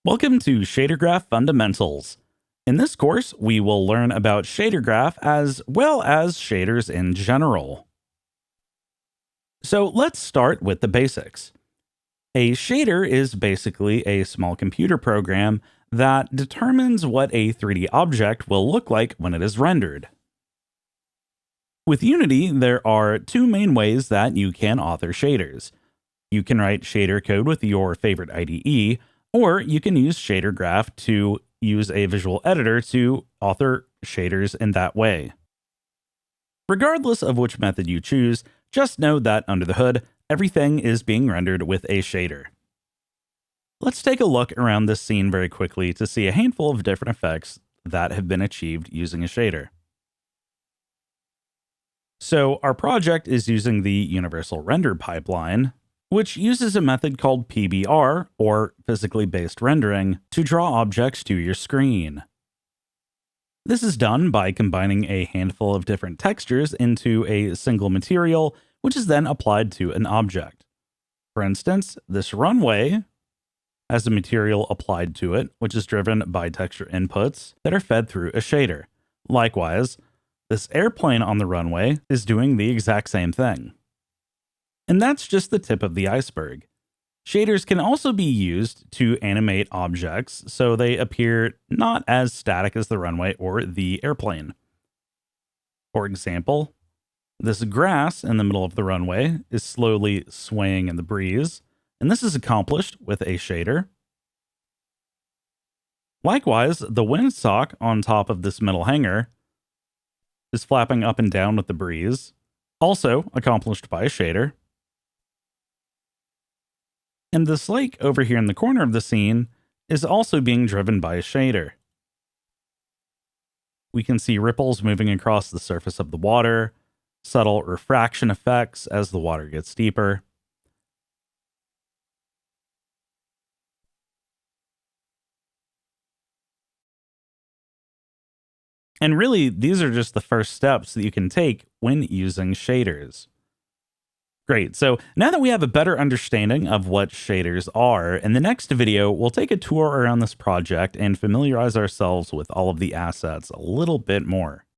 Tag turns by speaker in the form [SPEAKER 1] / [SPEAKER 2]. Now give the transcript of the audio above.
[SPEAKER 1] Welcome to Shader Graph Fundamentals. In this course, we will learn about shader graph as well as shaders in general. So let's start with the basics. A shader is basically a small computer program that determines what a 3D object will look like when it is rendered. With Unity, there are two main ways that you can author shaders. You can write shader code with your favorite IDE, or you can use Shader Graph to use a visual editor to author shaders in that way. Regardless of which method you choose, just know that under the hood, everything is being rendered with a shader. Let's take a look around this scene very quickly to see a handful of different effects that have been achieved using a shader. So our project is using the Universal Render Pipeline, which uses a method called PBR, or Physically Based Rendering, to draw objects to your screen. This is done by combining a handful of different textures into a single material, which is then applied to an object. For instance, this runway has a material applied to it, which is driven by texture inputs that are fed through a shader. Likewise, this airplane on the runway is doing the exact same thing. And that's just the tip of the iceberg. Shaders can also be used to animate objects so they appear not as static as the runway or the airplane. For example, this grass in the middle of the runway is slowly swaying in the breeze, and this is accomplished with a shader. Likewise, the windsock on top of this metal hanger is flapping up and down with the breeze, also accomplished by a shader. And this lake over here in the corner of the scene is also being driven by a shader. We can see ripples moving across the surface of the water, subtle refraction effects as the water gets deeper. And really, these are just the first steps that you can take when using shaders. Great, so now that we have a better understanding of what shaders are, in the next video, we'll take a tour around this project and familiarize ourselves with all of the assets a little bit more.